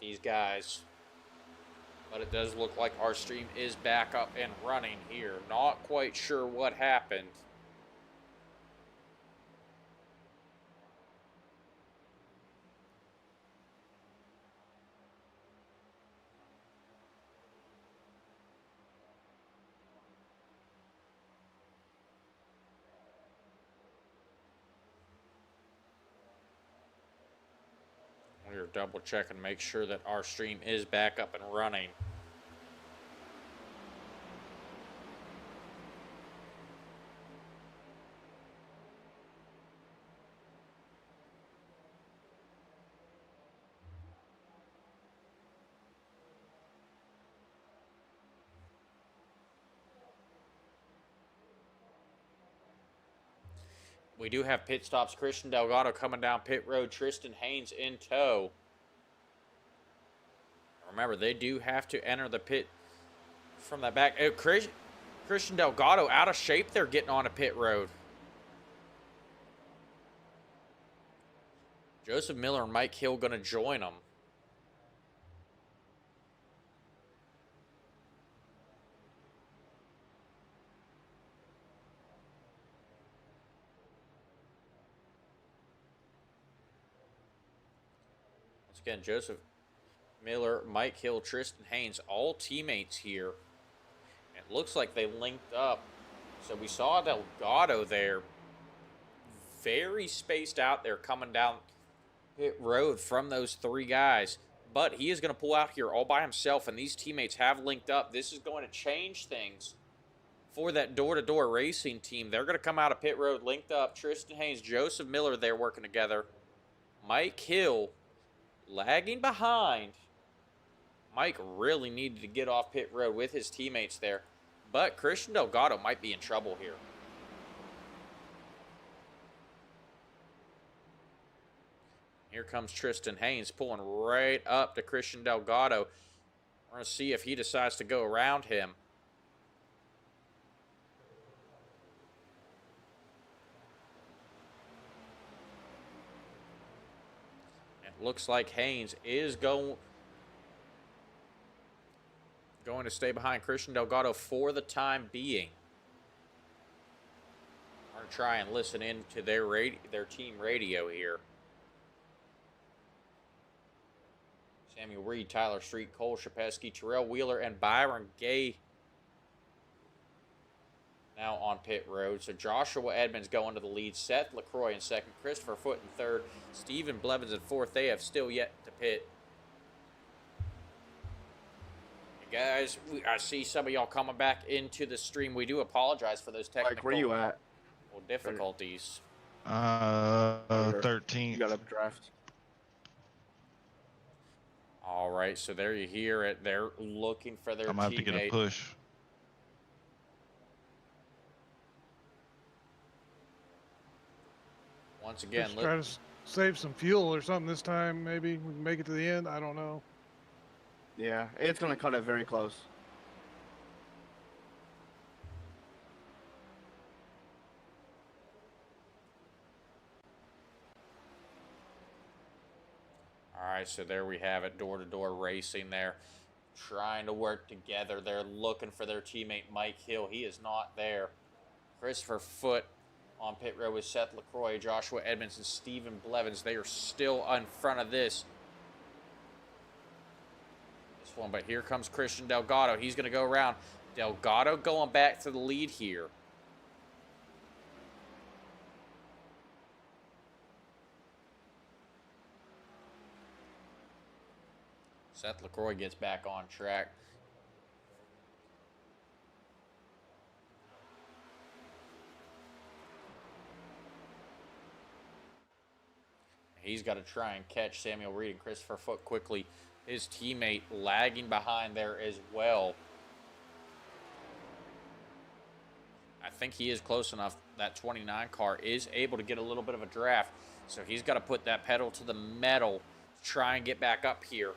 these guys. But it does look like our stream is back up and running here. Not quite sure what happened. We're double checking to make sure that our stream is back up and running. We do have pit stops. Christian Delgado coming down pit road. Tristan Haynes in tow. Remember, they do have to enter the pit from that back. Oh, Christian Delgado out of shape. They're getting on a pit road. Joseph Miller and Mike Hill going to join them. Once again, Joseph Miller, Mike Hill, Tristan Haynes, all teammates here. It looks like they linked up. So we saw Delgado there. Very spaced out there coming down pit road from those three guys. But he is going to pull out here all by himself, and these teammates have linked up. This is going to change things for that door-to-door racing team. They're going to come out of pit road linked up. Tristan Haynes, Joseph Miller there working together. Mike Hill lagging behind. Mike really needed to get off pit road with his teammates there. But Christian Delgado might be in trouble here. Here comes Tristan Haynes pulling right up to Christian Delgado. We're going to see if he decides to go around him. It looks like Haynes is going to stay behind Christian Delgado for the time being. I'm going to try and listen in to their team radio here. Samuel Reed, Tyler Street, Cole Shapesky, Terrell Wheeler, and Byron Gay now on pit road. So Joshua Edmonds going to the lead. Seth LaCroix in second. Christopher Foote in third. Stephen Blevins in fourth. They have still yet to pit. Guys, I see some of y'all coming back into the stream. We do apologize for those technical where you at? Difficulties. 13th. You got updraft. All right, so there you hear it. They're looking for their teammate. I'm going to have to get a push. Once again, just try to save some fuel or something this time. Maybe we can make it to the end. I don't know. Yeah, it's going to cut it very close. All right, so there we have it. Door-to-door racing there. Trying to work together. They're looking for their teammate, Mike Hill. He is not there. Christopher Foote on pit road with Seth LaCroix, Joshua Edmonds, and Stephen Blevins. They are still in front of this one, but here comes Christian Delgado. He's going to go around. Delgado going back to the lead here. Seth LaCroix gets back on track. He's got to try and catch Samuel Reed and Christopher Foote quickly. His teammate lagging behind there as well. I think he is close enough. That 29 car is able to get a little bit of a draft. So he's got to put that pedal to the metal to try and get back up here.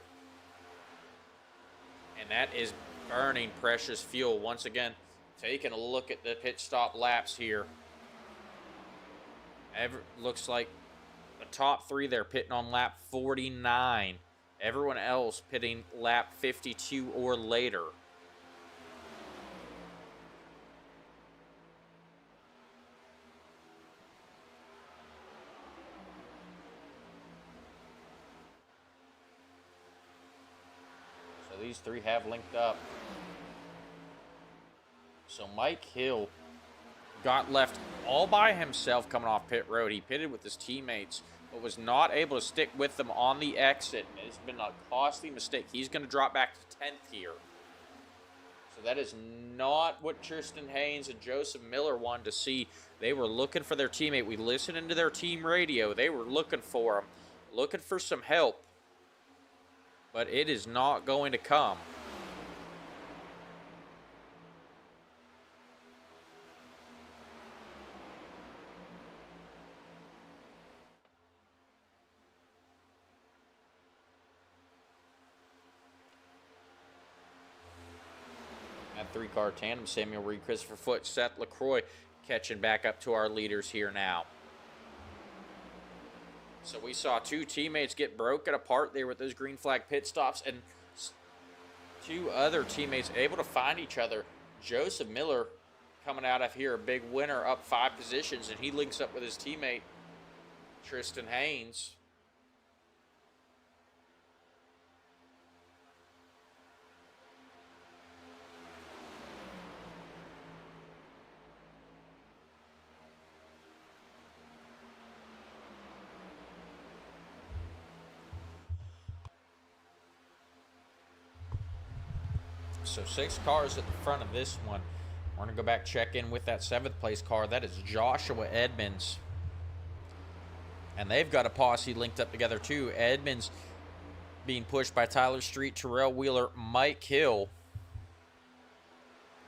And that is burning precious fuel. Once again, taking a look at the pit stop laps here. Looks like the top three there pitting on lap 49. Everyone else pitting lap 52 or later. So these three have linked up. So Mike Hill got left all by himself coming off pit road. He pitted with his teammates, but was not able to stick with them on the exit. And it's been a costly mistake. He's going to drop back to 10th here. So that is not what Tristan Haynes and Joseph Miller wanted to see. They were looking for their teammate. We listened into their team radio. They were looking for him, looking for some help. But it is not going to come. Three-car tandem, Samuel Reed, Christopher Foote, Seth LaCroix catching back up to our leaders here now. So we saw two teammates get broken apart there with those green flag pit stops, and two other teammates able to find each other. Joseph Miller coming out of here, a big winner, up 5 positions, and he links up with his teammate Tristan Haynes. So 6 cars at the front of this one. We're going to go back, check in with that 7th place car. That is Joshua Edmonds. And they've got a posse linked up together too. Edmonds being pushed by Tyler Street, Terrell Wheeler, Mike Hill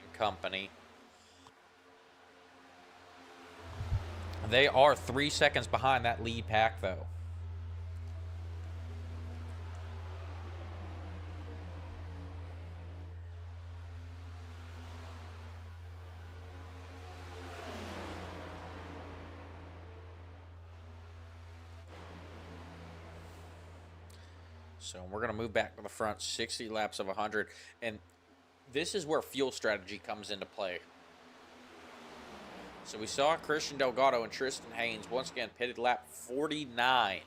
and company. They are 3 seconds behind that lead pack though. So we're going to move back to the front, 60 laps of 100. And this is where fuel strategy comes into play. So we saw Christian Delgado and Tristan Haynes once again pitted lap 49.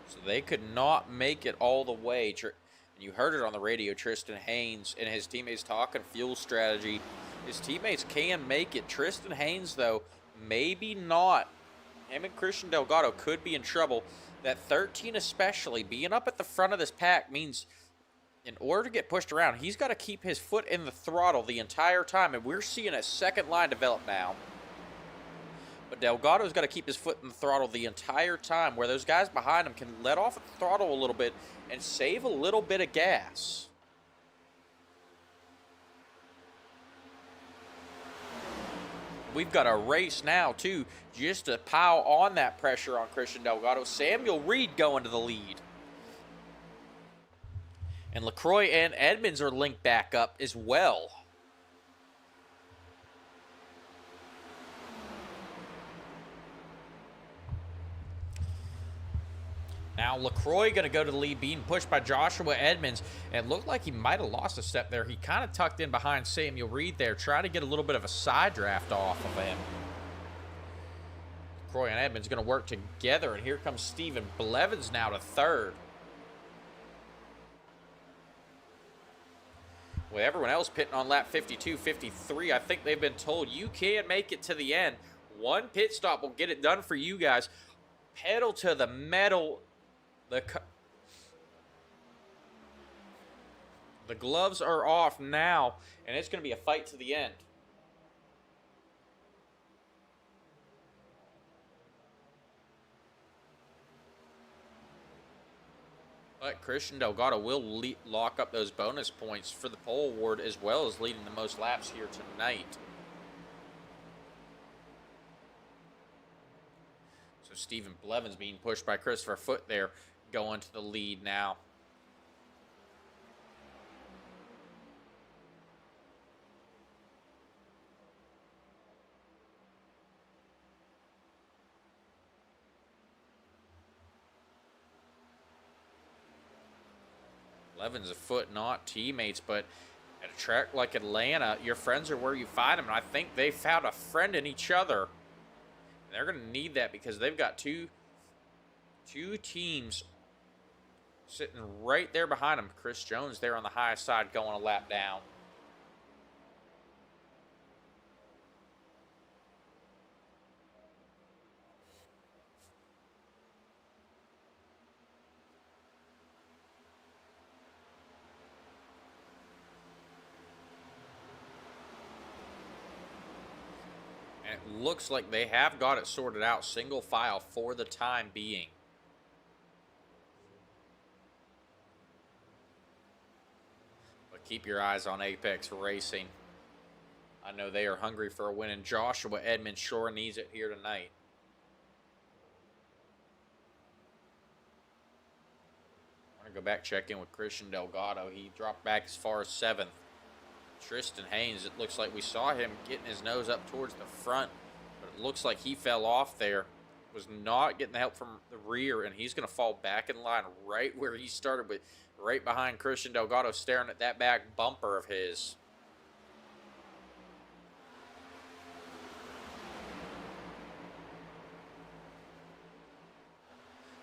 So they could not make it all the way. And you heard it on the radio, Tristan Haynes and his teammates talking fuel strategy. His teammates can make it. Tristan Haynes, though, maybe not. Him and Christian Delgado could be in trouble. That 13 especially, being up at the front of this pack means in order to get pushed around, he's got to keep his foot in the throttle the entire time. And we're seeing a second line develop now. But Delgado's got to keep his foot in the throttle the entire time, where those guys behind him can let off the throttle a little bit and save a little bit of gas. We've got a race now, too, just to pile on that pressure on Christian Delgado. Samuel Reed going to the lead. And LaCroix and Edmonds are linked back up as well. Now LaCroix going to go to the lead, being pushed by Joshua Edmonds. And it looked like he might have lost a step there. He kind of tucked in behind Samuel Reed there, trying to get a little bit of a side draft off of him. LaCroix and Edmonds going to work together, and here comes Stephen Blevins now to third. With everyone else pitting on lap 52, 53, I think they've been told you can make it to the end. One pit stop will get it done for you guys. Pedal to the metal. The gloves are off now, and it's going to be a fight to the end. But Christian Delgado will lock up those bonus points for the pole award, as well as leading the most laps here tonight. So Stephen Blevins being pushed by Christopher Foote there, going to the lead now. Levin's a foot, not teammates, but at a track like Atlanta, your friends are where you find them, and I think they found a friend in each other. And they're going to need that because they've got two teams sitting right there behind them. Chris Jones there on the high side going a lap down. And it looks like they have got it sorted out single file for the time being. But keep your eyes on Apex Racing. I know they are hungry for a win, and Joshua Edmonds sure needs it here tonight. I want to go back, check in with Christian Delgado. He dropped back as far as 7th. Tristan Haynes, it looks like we saw him getting his nose up towards the front, but it looks like he fell off there. Was not getting the help from the rear, and he's going to fall back in line right where he started, with right behind Christian Delgado, staring at that back bumper of his.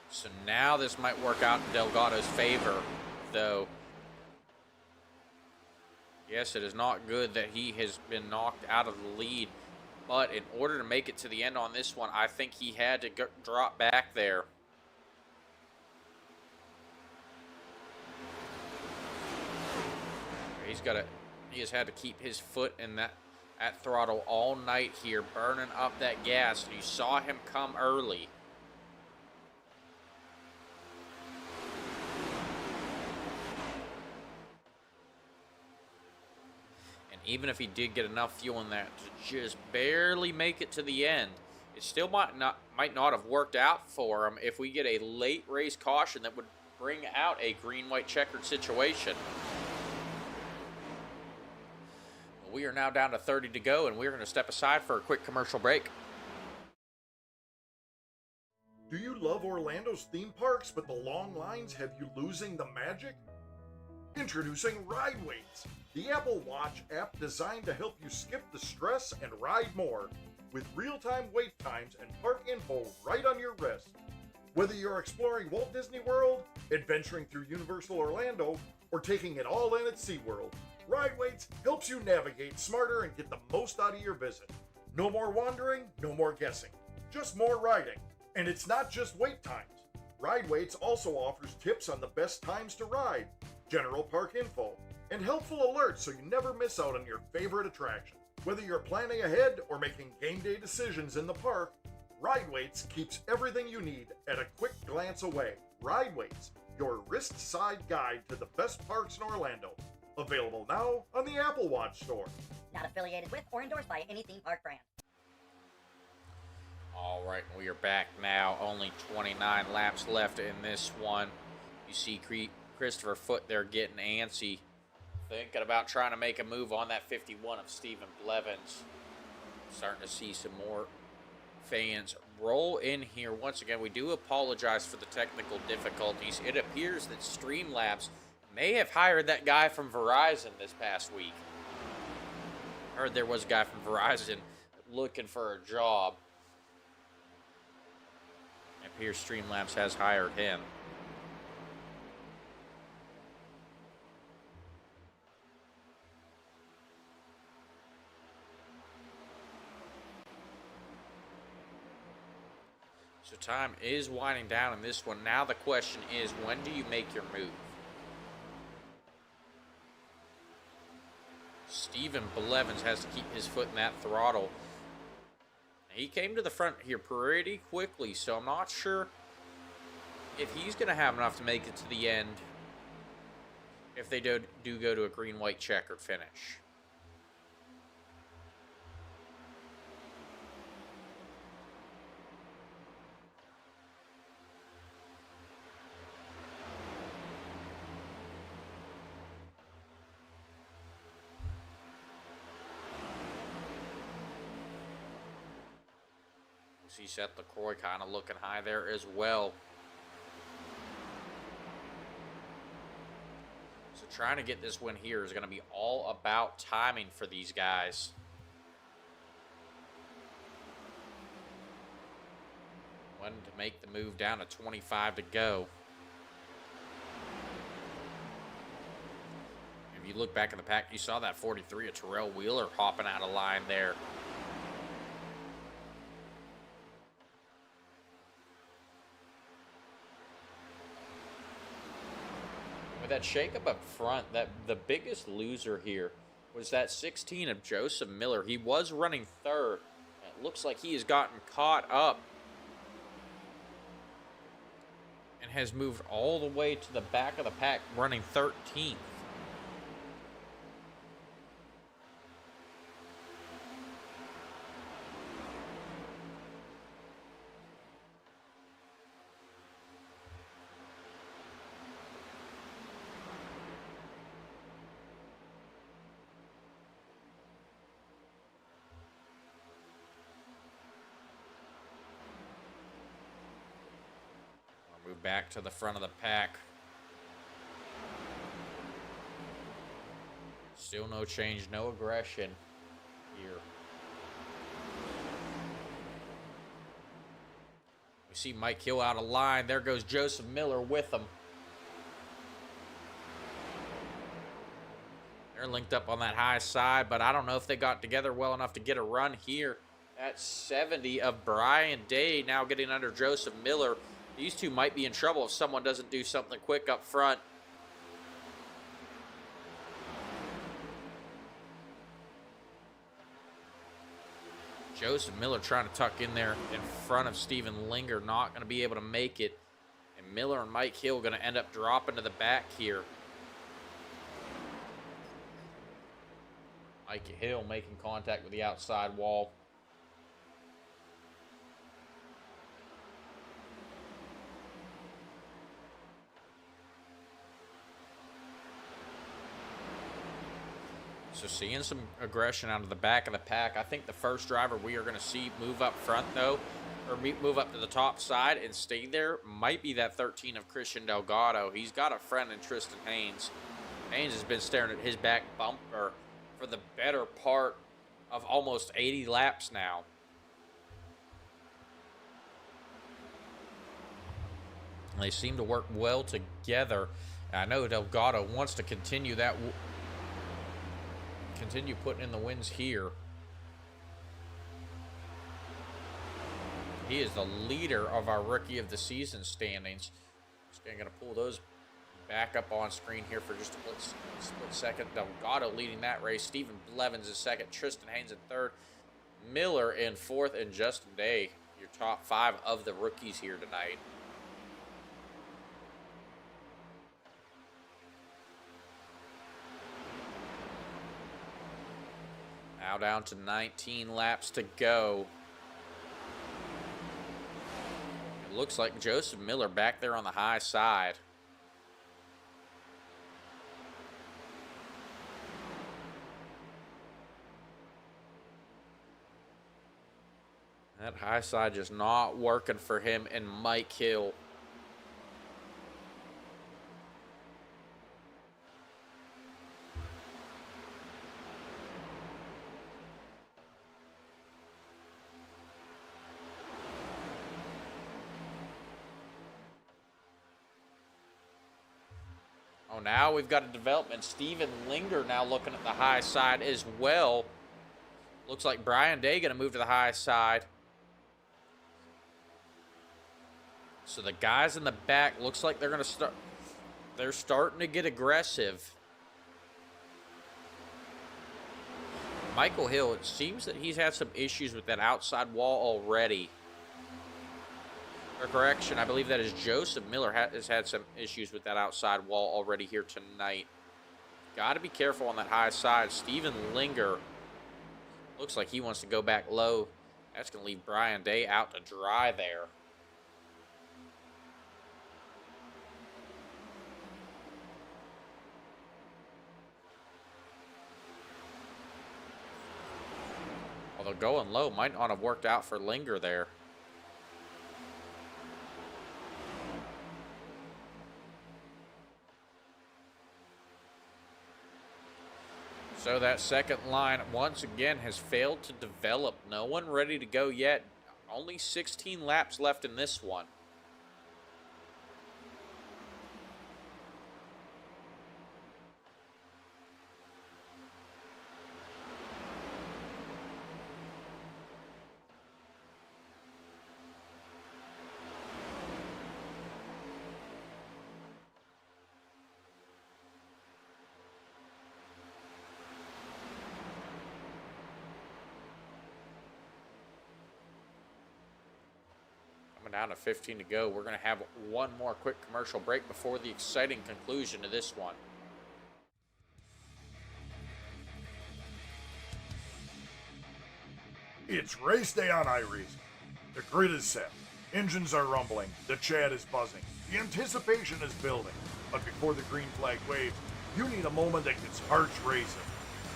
So now this might work out in Delgado's favor, though. Yes, it is not good that he has been knocked out of the lead, but in order to make it to the end on this one, I think he had to drop back there. He has had to keep his foot in that throttle all night here, burning up that gas. You saw him come early. Even if he did get enough fuel in that to just barely make it to the end, it still might not have worked out for him if we get a late race caution that would bring out a green-white checkered situation. We are now down to 30 to go, and we're going to step aside for a quick commercial break. Do you love Orlando's theme parks, but the long lines have you losing the magic? Introducing Ride Waits, the Apple Watch app designed to help you skip the stress and ride more, with real-time wait times and park info right on your wrist. Whether you're exploring Walt Disney World, adventuring through Universal Orlando, or taking it all in at SeaWorld, Ride Waits helps you navigate smarter and get the most out of your visit. No more wandering, no more guessing, just more riding. And it's not just wait times. Ride Waits also offers tips on the best times to ride, general park info, and helpful alerts so you never miss out on your favorite attraction. Whether you're planning ahead or making game day decisions in the park, Ride Waits keeps everything you need at a quick glance away. Ride Waits, your wrist-side guide to the best parks in Orlando. Available now on the Apple Watch store. Not affiliated with or endorsed by any theme park brand. All right, we are back now. Only 29 laps left in this one. You see Christopher Foote there getting antsy, thinking about trying to make a move on that 51 of Stephen Blevins. Starting to see some more fans roll in here. Once again, we do apologize for the technical difficulties. It appears that Streamlabs may have hired that guy from Verizon this past week. Heard there was a guy from Verizon looking for a job. It appears Streamlabs has hired him. So time is winding down in this one. Now the question is, when do you make your move? Stephen Blevins has to keep his foot in that throttle. He came to the front here pretty quickly, so I'm not sure if he's going to have enough to make it to the end if they do go to a green-white checkered finish. See Seth LaCroix kind of looking high there as well. So trying to get this win here is going to be all about timing for these guys. When to make the move down to 25 to go. If you look back in the pack, you saw that 43 of Terrell Wheeler hopping out of line there. With that shakeup up front, the biggest loser here was that 16 of Joseph Miller. He was running third. It looks like he has gotten caught up and has moved all the way to the back of the pack, running 13th. Move back to the front of the pack. Still no change, no aggression here. We see Mike Hill out of line. There goes Joseph Miller with him. They're linked up on that high side, but I don't know if they got together well enough to get a run here. At 70 of Brian Day now getting under Joseph Miller. These two might be in trouble if someone doesn't do something quick up front. Joseph Miller trying to tuck in there in front of Stephen Linger. Not going to be able to make it. And Miller and Mike Hill going to end up dropping to the back here. Mike Hill making contact with the outside wall. So seeing some aggression out of the back of the pack. I think the first driver we are going to see move up front, though, or move up to the top side and stay there, might be that 13 of Christian Delgado. He's got a friend in Tristan Haynes. Haynes has been staring at his back bumper for the better part of almost 80 laps now. They seem to work well together. I know Delgado wants to continue that. Continue putting in the wins here. He is the leader of our Rookie of the Season standings. Just going to pull those back up on screen here for just a split second. Delgado leading that race. Stephen Blevins in second. Tristan Haynes in third. Miller in fourth. And Justin Day, your top 5 of the rookies here tonight. Now down to 19 laps to go. It looks like Joseph Miller back there on the high side. That high side just not working for him and Mike Hill. Oh, now we've got a development. Stephen Linger now looking at the high side as well. Looks like Brian Day going to move to the high side. So the guys in the back, looks like they're going to start. They're starting to get aggressive. Michael Hill, it seems that he's had some issues with that outside wall already. Or correction, I believe that is Joseph Miller has had some issues with that outside wall already here tonight. Got to be careful on that high side. Stephen Linger looks like he wants to go back low. That's going to leave Brian Day out to dry there. Although going low might not have worked out for Linger there. So that second line once again has failed to develop. No one ready to go yet. Only 16 laps left in this one. Down to 15 to go. We're going to have one more quick commercial break before the exciting conclusion to this one. It's race day on iRacing. The grid is set. Engines are rumbling. The chat is buzzing. The anticipation is building. But before the green flag waves, you need a moment that gets hearts racing.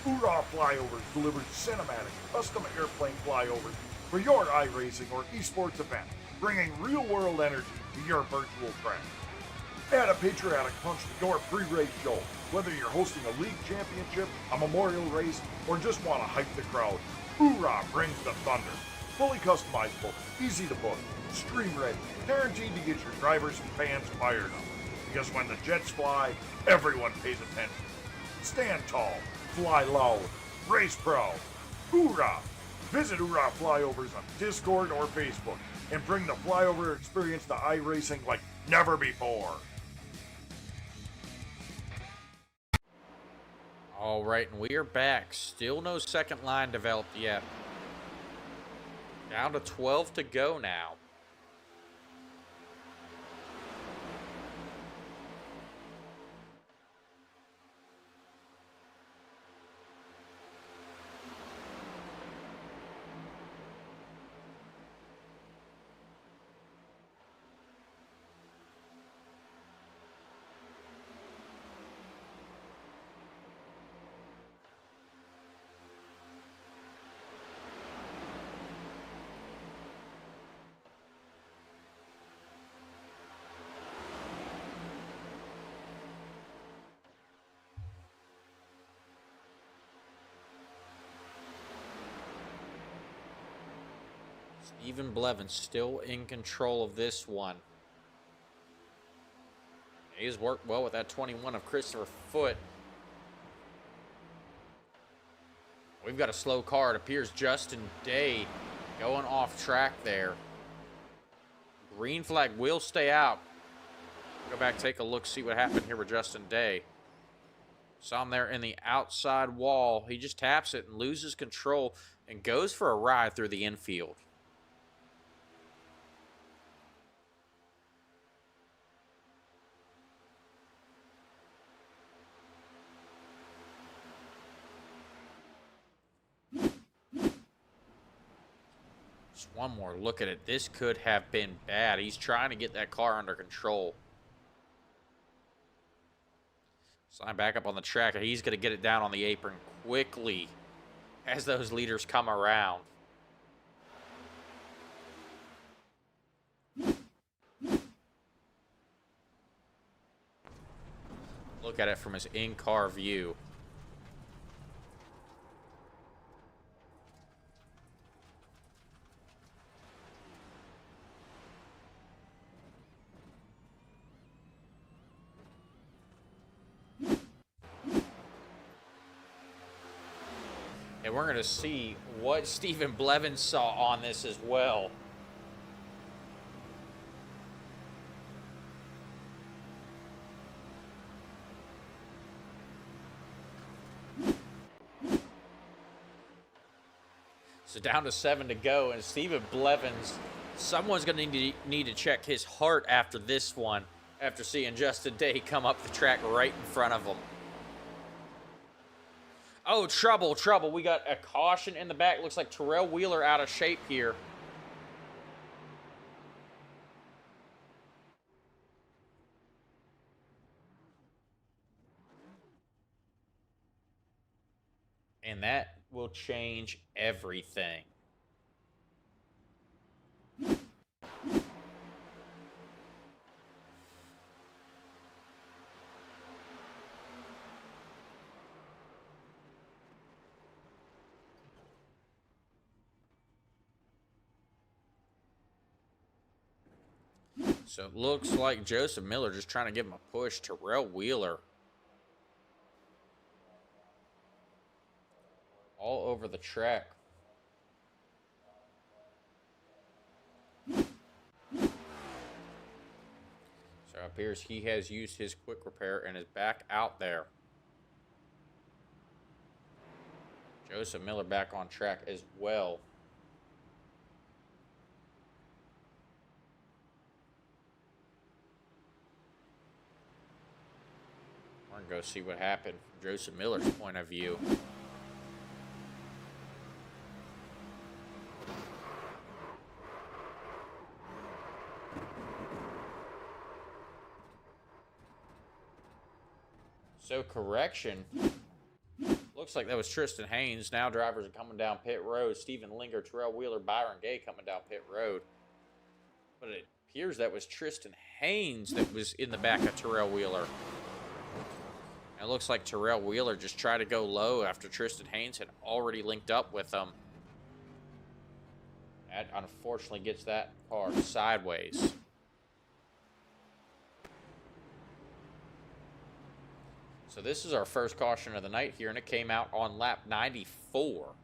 Hoorah Flyovers delivers cinematic, custom airplane flyovers for your iRacing or esports event, bringing real-world energy to your virtual track. Add a patriotic punch to your pre-race show, whether you're hosting a league championship, a memorial race, or just want to hype the crowd. Hoorah brings the thunder. Fully customizable, easy to book, stream ready, guaranteed to get your drivers and fans fired up. Because when the jets fly, everyone pays attention. Stand tall, fly loud, race proud. Hoorah! Visit Hoorah Flyovers on Discord or Facebook and bring the flyover experience to iRacing like never before. All right, and we are back. Still no second line developed yet. Down to 12 to go now. Stephen Blevins still in control of this one. He's worked well with that 21 of Christopher Foote. We've got a slow car. It appears Justin Day going off track there. Green flag will stay out. Go back, take a look, see what happened here with Justin Day. Saw him there in the outside wall. He just taps it and loses control and goes for a ride through the infield. Just one more look at it. This could have been bad. He's trying to get that car under control. Slide back up on the track. He's going to get it down on the apron quickly as those leaders come around. Look at it from his in-car view. And we're going to see what Stephen Blevins saw on this as well. So down to 7 to go, and Stephen Blevins, someone's going to need to check his heart after this one, after seeing Justin Day come up the track right in front of him. Oh, trouble, trouble. We got a caution in the back. Looks like Terrell Wheeler out of shape here. And that will change everything. So it looks like Joseph Miller just trying to give him a push. Terrell Wheeler all over the track. So it appears he has used his quick repair and is back out there. Joseph Miller back on track as well. We're going to go see what happened from Joseph Miller's point of view. So, correction. Looks like that was Tristan Haynes. Now drivers are coming down pit road. Stephen Linger, Terrell Wheeler, Byron Gay coming down pit road. But it appears that was Tristan Haynes that was in the back of Terrell Wheeler. And it looks like Terrell Wheeler just tried to go low after Tristan Haynes had already linked up with him. That unfortunately gets that car sideways. So this is our first caution of the night here, and it came out on lap 94.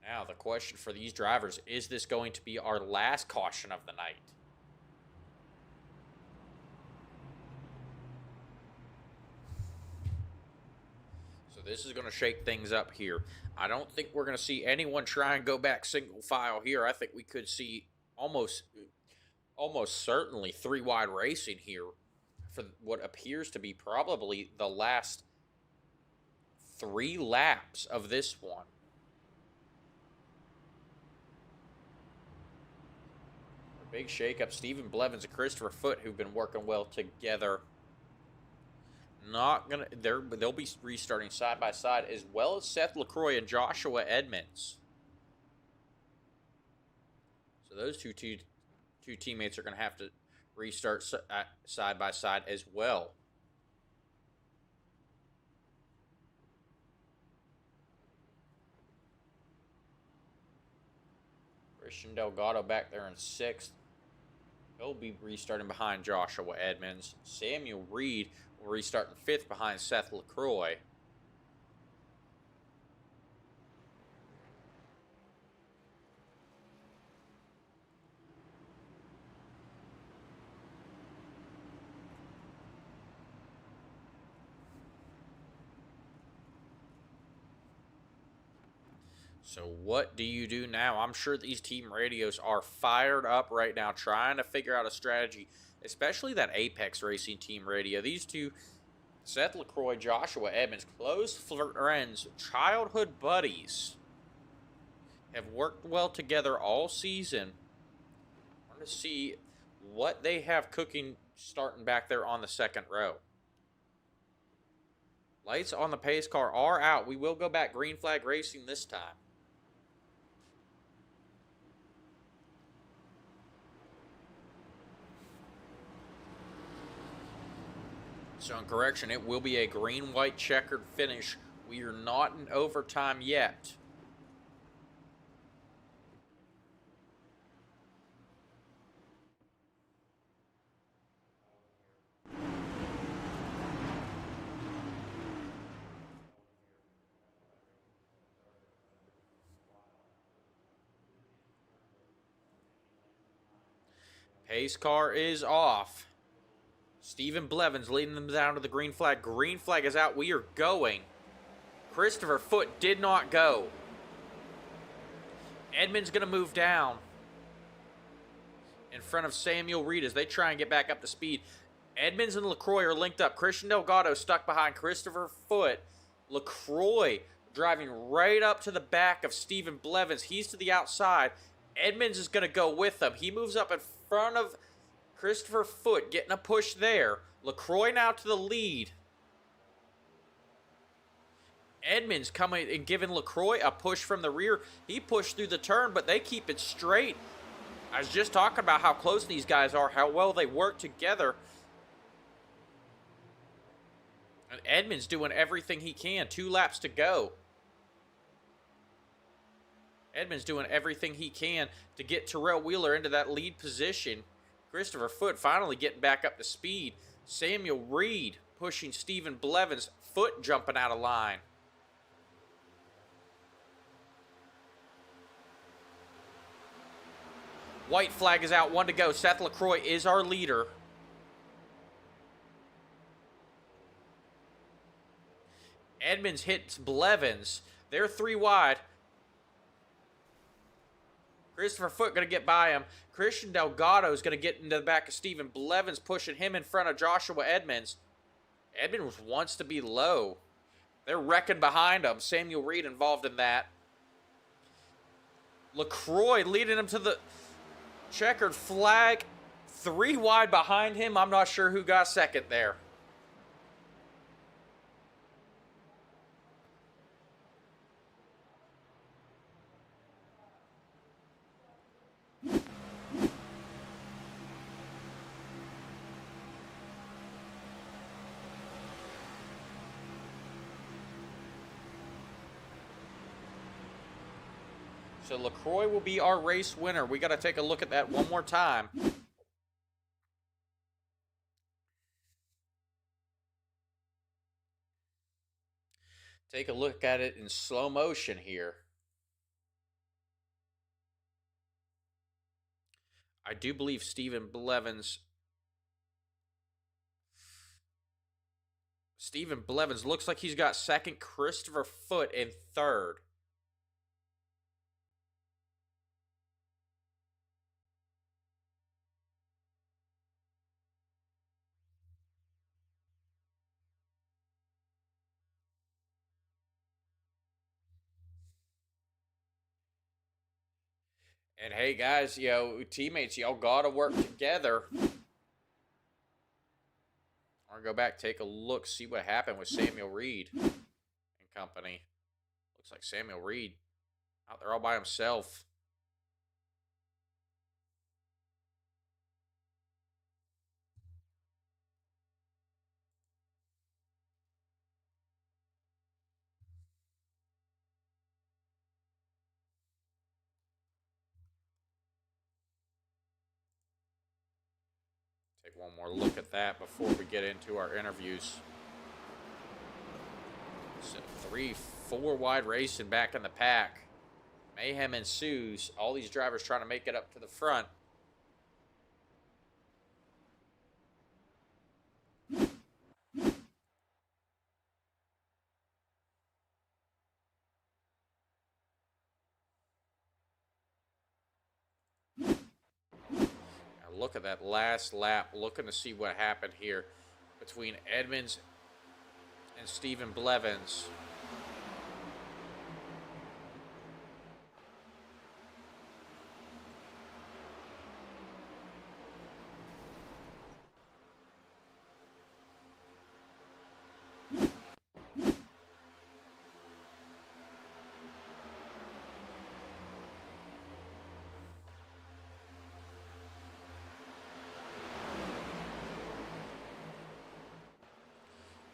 Now, the question for these drivers, is this going to be our last caution of the night? So this is going to shake things up here. I don't think we're going to see anyone try and go back single file here. I think we could see almost certainly three wide racing here for what appears to be probably the last 3 laps of this one. A big shakeup. Stephen Blevins and Christopher Foote, who've been working well together, they'll be restarting side by side, as well as Seth LaCroix and Joshua Edmonds. So those two teammates are going to have to restart side by side as well. Christian Delgado back there in 6th. He'll be restarting behind Joshua Edmonds. Samuel Reed will restart in 5th behind Seth LaCroix. So what do you do now? I'm sure these team radios are fired up right now, trying to figure out a strategy, especially that Apex Racing team radio. These two, Seth LaCroix, Joshua Edmonds, close friends, childhood buddies, have worked well together all season. I want to see what they have cooking starting back there on the 2nd row. Lights on the pace car are out. We will go back green flag racing this time. So in correction, it will be a green-white checkered finish. We are not in overtime yet. Pace car is off. Stephen Blevins leading them down to the green flag. Green flag is out. We are going. Christopher Foote did not go. Edmonds going to move down in front of Samuel Reed as they try and get back up to speed. Edmonds and LaCroix are linked up. Christian Delgado stuck behind Christopher Foote. LaCroix driving right up to the back of Stephen Blevins. He's to the outside. Edmonds is going to go with them. He moves up in front of Christopher Foote, getting a push there. LaCroix now to the lead. Edmonds coming and giving LaCroix a push from the rear. He pushed through the turn, but they keep it straight. I was just talking about how close these guys are, how well they work together. And Edmonds doing everything he can. 2 laps to go. Edmonds doing everything he can to get Terrell Wheeler into that lead position. Christopher Foote finally getting back up to speed. Samuel Reed pushing Stephen Blevins. Foote jumping out of line. White flag is out, 1 to go. Seth LaCroix is our leader. Edmonds hits Blevins. They're 3 wide. Christopher Foote going to get by him. Christian Delgado is going to get into the back of Stephen Blevins, pushing him in front of Joshua Edmonds. Edmonds wants to be low. They're wrecking behind him. Samuel Reed involved in that. LaCroix leading him to the checkered flag. 3 wide behind him. I'm not sure who got second there. So LaCroix will be our race winner. We got to take a look at that one more time. Take a look at it in slow motion here. I do believe Stephen Blevins looks like he's got second. Christopher Foote in third. And hey, guys, teammates, y'all got to work together. I'll go back, take a look, see what happened with Samuel Reed and company. Looks like Samuel Reed out there all by himself. Take one more look at that before we get into our interviews. So 3-4 wide racing back in the pack. Mayhem ensues. All these drivers trying to make it up to the front. Look at that last lap, looking to see what happened here between Edmonds and Stephen Blevins.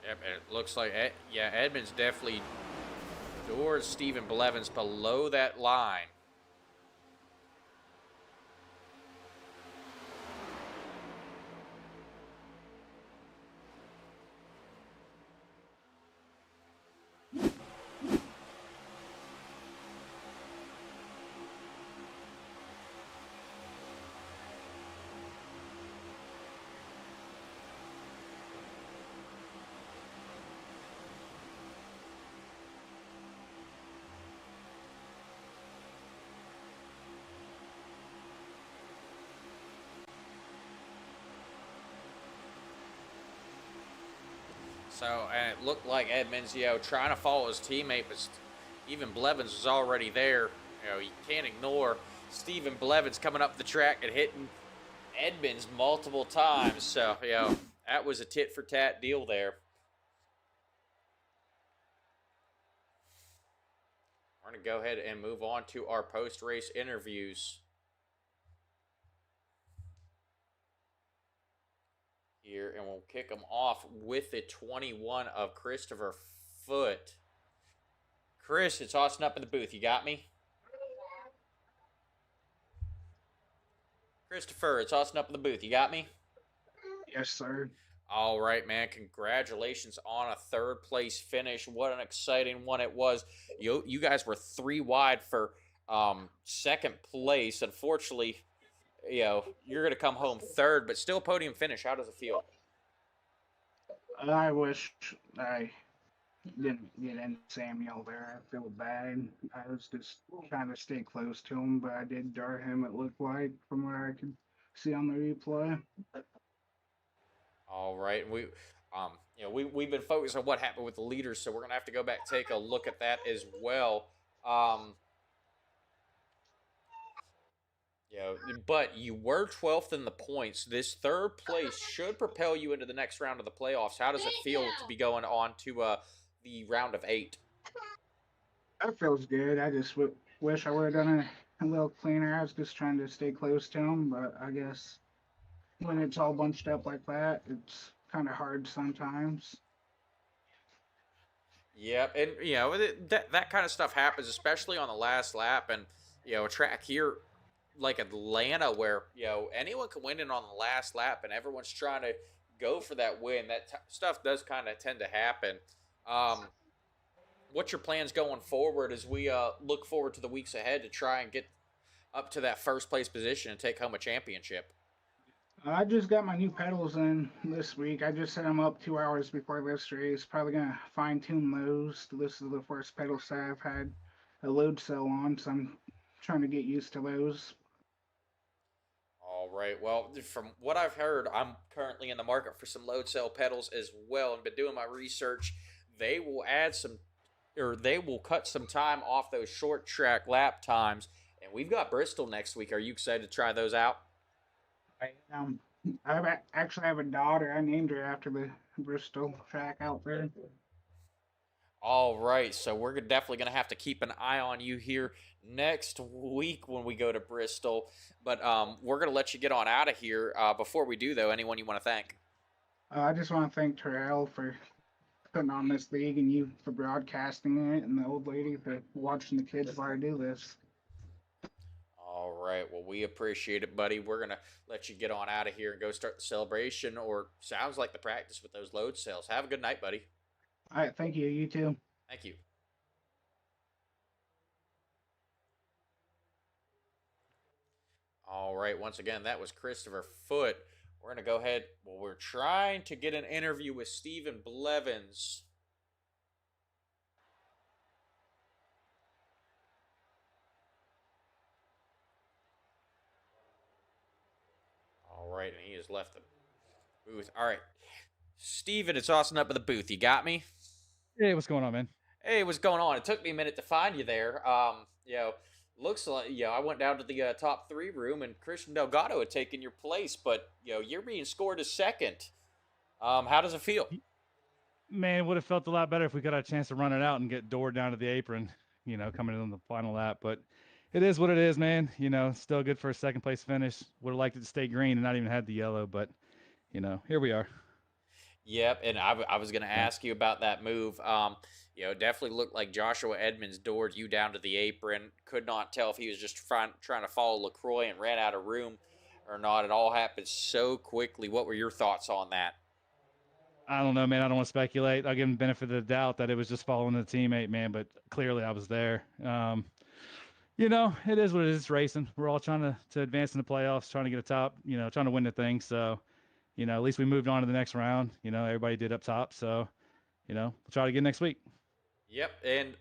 Yep, and it looks like, Edmonds definitely doors Stephen Blevins below that line. So, and it looked like Edmonds, trying to follow his teammate, but even Blevins was already there. You can't ignore Stephen Blevins coming up the track and hitting Edmonds multiple times. So, that was a tit-for-tat deal there. We're going to go ahead and move on to our post-race interviews. Here, and we'll kick them off with the 21 of Christopher Foote. Chris, it's Austin up in the booth. You got me? Christopher, it's Austin up in the booth. You got me? Yes, sir. All right, man. Congratulations on a third place finish. What an exciting one it was. You guys were 3 wide for second place. Unfortunately, you're gonna come home third, but still podium finish. How does it feel? I wish I didn't get in Samuel there. I feel bad. I was just trying to stay close to him, but I did dart him, it looked like, from what I could see on the replay. All right, and we've been focused on what happened with the leaders, so we're gonna have to go back and take a look at that as well. But you were 12th in the points. This third place should propel you into the next round of the playoffs. How does it feel to be going on to the round of 8? That feels good. I just wish I would have done it a little cleaner. I was just trying to stay close to him, but I guess when it's all bunched up like that, it's kind of hard sometimes. Yep, and that kind of stuff happens, especially on the last lap, and a track here like Atlanta where anyone can win it on the last lap, and everyone's trying to go for that win. That stuff does kind of tend to happen. What's your plans going forward as we look forward to the weeks ahead to try and get up to that first place position and take home a championship? I just got my new pedals in this week. I just set them up 2 hours before this race. Probably gonna fine tune those. This is the first pedal set I've had a load cell on, so I'm trying to get used to those. All right. Well, from what I've heard, I'm currently in the market for some load cell pedals as well, and been doing my research. They will they will cut some time off those short track lap times, and we've got Bristol next week. Are you excited to try those out? I actually have a daughter. I named her after the Bristol track out there. All right, so we're definitely going to have to keep an eye on you here next week when we go to Bristol. But we're going to let you get on out of here. Before we do, though, anyone you want to thank? I just want to thank Terrell for putting on this league, and you for broadcasting it, and the old lady for watching the kids while I do this. All right. Well, we appreciate it, buddy. We're going to let you get on out of here and go start the celebration, or sounds like the practice with those load cells. Have a good night, buddy. All right. Thank you. You too. Thank you. All right. Once again, that was Christopher Foote. We're going to go ahead. Well, we're trying to get an interview with Stephen Blevins. All right, and he has left the booth. All right, Steven, it's Austin up at the booth. You got me? Hey, what's going on, man? Hey, what's going on? It took me a minute to find you there. Looks like I went down to the top 3 room, and Christian Delgado had taken your place, but you're being scored as second. How does it feel? Man, it would have felt a lot better if we got a chance to run it out and get Dord down to the apron, coming in on the final lap. But it is what it is, man. Still good for a second place finish. Would have liked it to stay green and not even had the yellow, but here we are. Yep, and I was going to ask you about that move. Definitely looked like Joshua Edmonds doored you down to the apron. Could not tell if he was just trying to follow LaCroix and ran out of room or not. It all happened so quickly. What were your thoughts on that? I don't know, man. I don't want to speculate. I'll give him the benefit of the doubt that it was just following the teammate, man, but clearly I was there. It is what it is. It's racing. We're all trying to advance in the playoffs, trying to get a top, trying to win the thing. So, at least we moved on to the next round. Everybody did up top. So, we'll try it again next week. Yep, and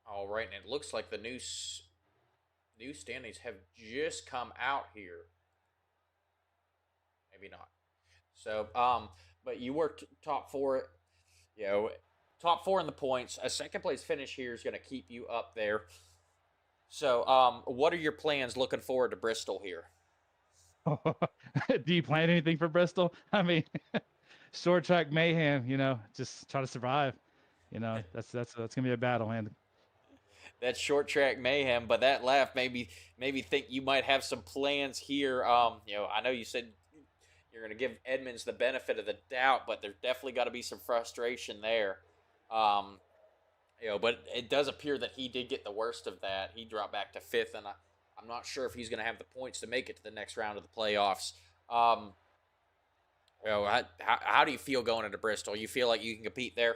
all right, and it looks like the new standings have just come out here. Maybe not. So, but you were top 4, top 4 in the points. A second place finish here is going to keep you up there. So, what are your plans looking forward to Bristol here? Do you plan anything for Bristol? I mean, short track mayhem, just try to survive. That's gonna be a battle, man. That's short track mayhem, but that laugh made me think you might have some plans here. I know you said you're gonna give Edmonds the benefit of the doubt, but there's definitely got to be some frustration there. But it does appear that he did get the worst of that. He dropped back to 5th, and I'm not sure if he's going to have the points to make it to the next round of the playoffs. How do you feel going into Bristol? You feel like you can compete there?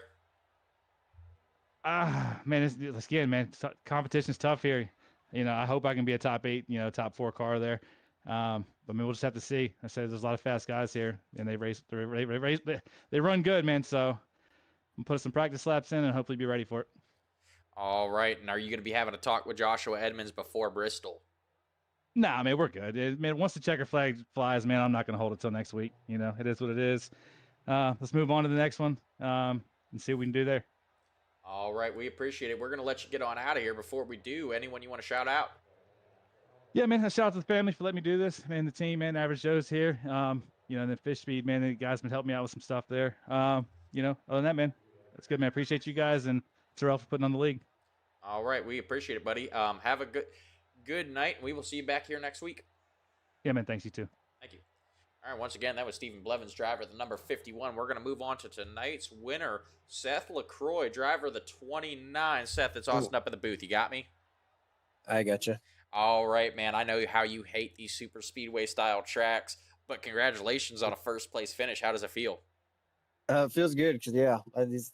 Man, again, man, competition's tough here. I hope I can be a top 8, top 4 car there. But I mean, we'll just have to see. I said there's a lot of fast guys here, and they run good, man. So I'm gonna put some practice laps in and hopefully be ready for it. All right, and are you going to be having a talk with Joshua Edmonds before Bristol? Nah, man, we're good. Man, once the checker flag flies, man, I'm not gonna hold it till next week. It is what it is. Let's move on to the next one and see what we can do there. All right, we appreciate it. We're going to let you get on out of here. Before we do, anyone you want to shout out? Yeah, man, a shout out to the family for letting me do this. Man, the team, man, Average Joe's here. And then Fish Speed, man, the guys been helping me out with some stuff there. Other than that, man, that's good, man. Appreciate you guys and Terrell for putting on the league. All right, we appreciate it, buddy. Have a good night, and we will see you back here next week. Yeah, man, thanks, you too. Thank you. All right, once again, that was Stephen Blevins, driver of the number 51. We're going to move on to tonight's winner, Seth LaCroix, driver of the 29. Seth, it's Austin up in the booth. You got me? I gotcha. All right, man. I know how you hate these super speedway style tracks, but congratulations on a first place finish. How does it feel? It feels good because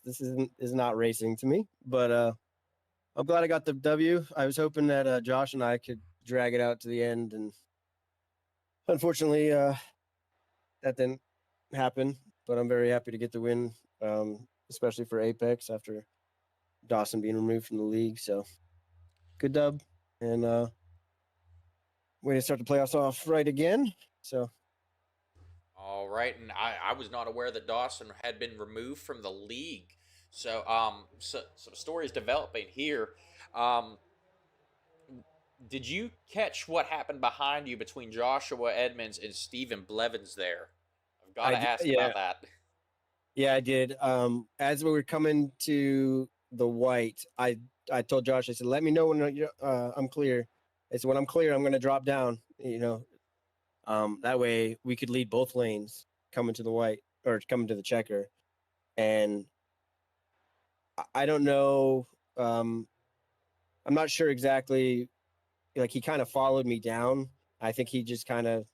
this is not racing to me, but I'm glad I got the W. I was hoping that Josh and I could drag it out to the end, and unfortunately, that didn't happen. But I'm very happy to get the win, especially for Apex after Dawson being removed from the league. So good dub, and way to start the playoffs off right again. So. All right, and I was not aware that Dawson had been removed from the league. So, some stories developing here. Did you catch what happened behind you between Joshua Edmonds and Stephen Blevins there? I've got to ask about that. Yeah, I did. As we were coming to the white, I told Josh, I said, let me know when I'm clear. I said, when I'm clear, I'm going to drop down, that way we could lead both lanes coming to the white or coming to the checker. And I don't know. I'm not sure exactly. Like he kind of followed me down. I think he just kind of,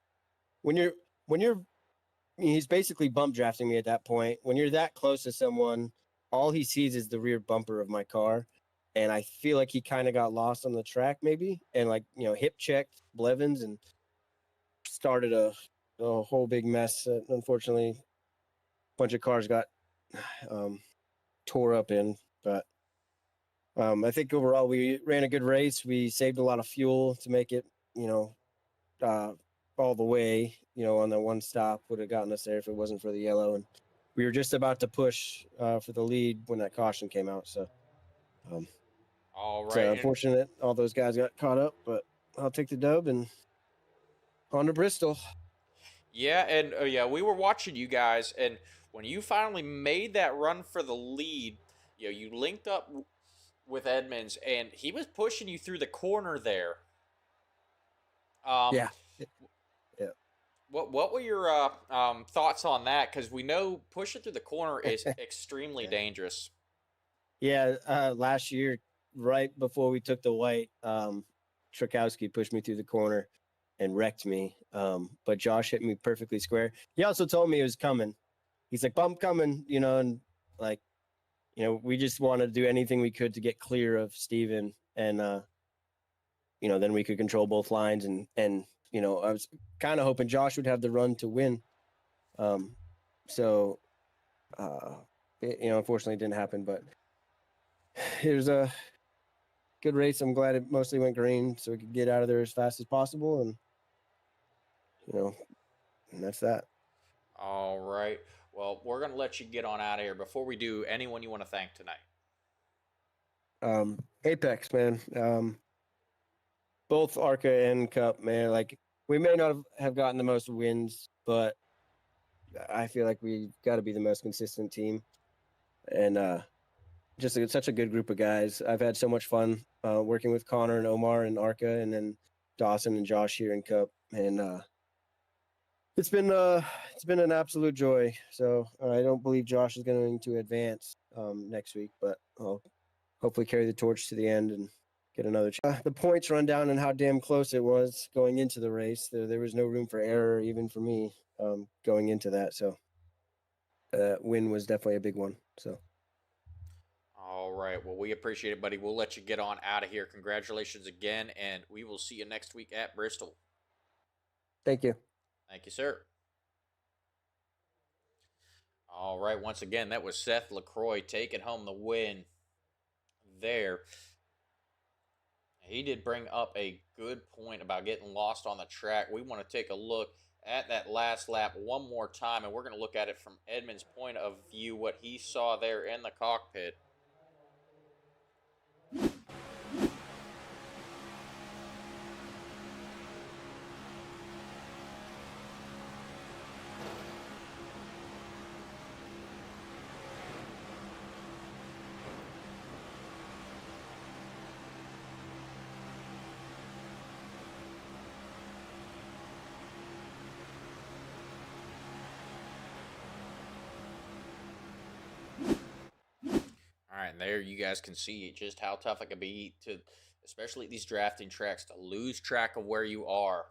he's basically bump drafting me at that point. When you're that close to someone, all he sees is the rear bumper of my car. And I feel like he kind of got lost on the track maybe. And hip checked Blevins and started a whole big mess. Unfortunately, a bunch of cars got tore up in, but I think overall we ran a good race. We saved a lot of fuel to make it, all the way, on the one stop would have gotten us there if it wasn't for the yellow. And we were just about to push for the lead when that caution came out. So, all right. So unfortunate all those guys got caught up, but I'll take the dub and on to Bristol. Yeah, and we were watching you guys, and when you finally made that run for the lead, you linked up with Edmonds, and he was pushing you through the corner there. Yeah. What were your thoughts on that? Because we know pushing through the corner is extremely dangerous. Yeah, last year, right before we took the white, Trakowski pushed me through the corner and wrecked me. But Josh hit me perfectly square. He also told me it was coming. He's like, bump coming, and we just wanted to do anything we could to get clear of Steven. And, then we could control both lines. And I was kind of hoping Josh would have the run to win. Unfortunately it didn't happen, but it was a good race. I'm glad it mostly went green so we could get out of there as fast as possible. And, and that's that. All right. Well, we're going to let you get on out of here. Before we do, anyone you want to thank tonight? Apex, man. Both ARCA and Cup, man. Like, we may not have gotten the most wins, but I feel like we've got to be the most consistent team. And just such a good group of guys. I've had so much fun working with Connor and Omar and ARCA, and then Dawson and Josh here in Cup. And it's been an absolute joy. So I don't believe Josh is going to advance next week, but I'll hopefully carry the torch to the end and get another the points run down and how damn close it was going into the race. There was no room for error even for me going into that. So win was definitely a big one. So All right. Well, we appreciate it, buddy. We'll let you get on out of here. Congratulations again, and we will see you next week at Bristol. thank you. Thank you, sir. All right. Once again, that was Seth LaCroix taking home the win there. He did bring up a good point about getting lost on the track. We want to take a look at that last lap one more time, and we're going to look at it from Edmund's point of view, what he saw there in the cockpit. All right, and there you guys can see just how tough it can be to, especially these drafting tracks, to lose track of where you are.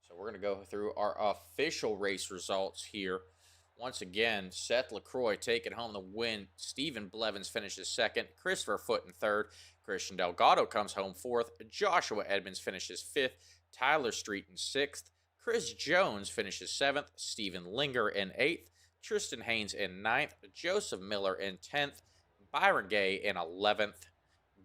So we're going to go through our official race results here. Once again, Seth LaCroix taking home the win. Stephen Blevins finishes second. Christopher Foote in third. Christian Delgado comes home fourth. Joshua Edmonds finishes fifth. Tyler Street in sixth. Chris Jones finishes seventh. Stephen Linger in eighth. Tristan Haynes in ninth. Joseph Miller in 10th. Byron Gay in 11th.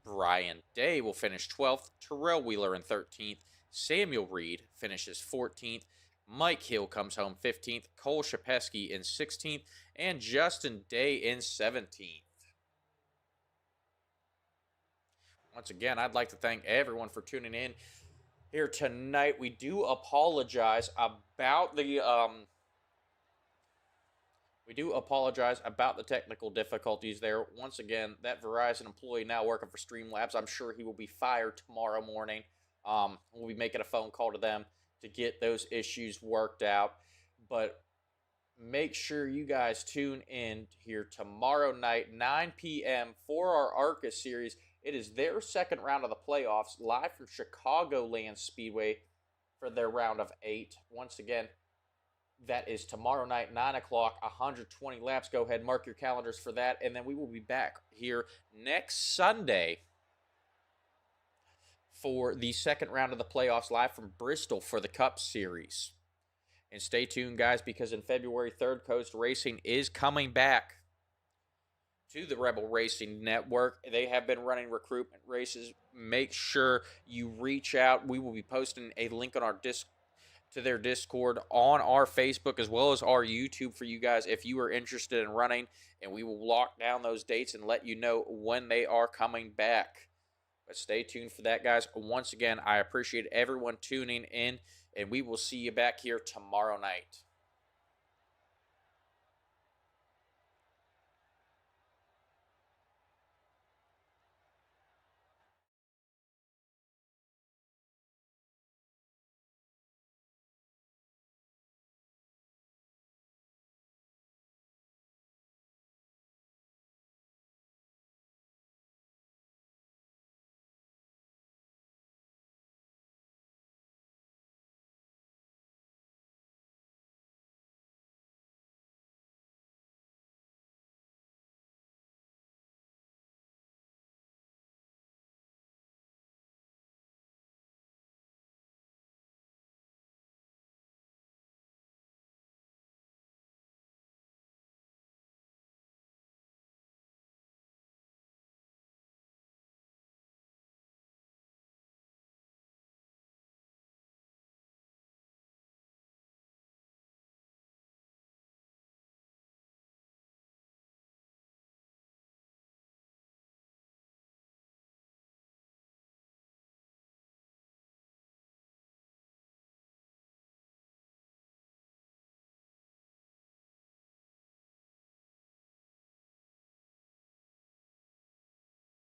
Brian Day will finish 12th. Terrell Wheeler in 13th. Samuel Reed finishes 14th. Mike Hill comes home 15th. Cole Shapesky in 16th. And Justin Day in 17th. Once again, I'd like to thank everyone for tuning in here tonight. We do apologize about the technical difficulties there. Once again, that Verizon employee now working for Streamlabs, I'm sure he will be fired tomorrow morning. We'll be making a phone call to them to get those issues worked out. But make sure you guys tune in here tomorrow night, 9 p.m. for our ARCA series. It is their second round of the playoffs, live from Chicagoland Speedway for their round of 8. Once again, that is tomorrow night, 9 o'clock, 120 laps. Go ahead, mark your calendars for that. And then we will be back here next Sunday for the second round of the playoffs, live from Bristol for the Cup Series. And stay tuned, guys, because in February, Third Coast Racing is coming back to the Rebel Racing Network. They have been running recruitment races. Make sure you reach out. We will be posting a link on our to their Discord on our Facebook as well as our YouTube for you guys if you are interested in running, and we will lock down those dates and let you know when they are coming back. But stay tuned for that, guys. Once again, I appreciate everyone tuning in, and we will see you back here tomorrow night.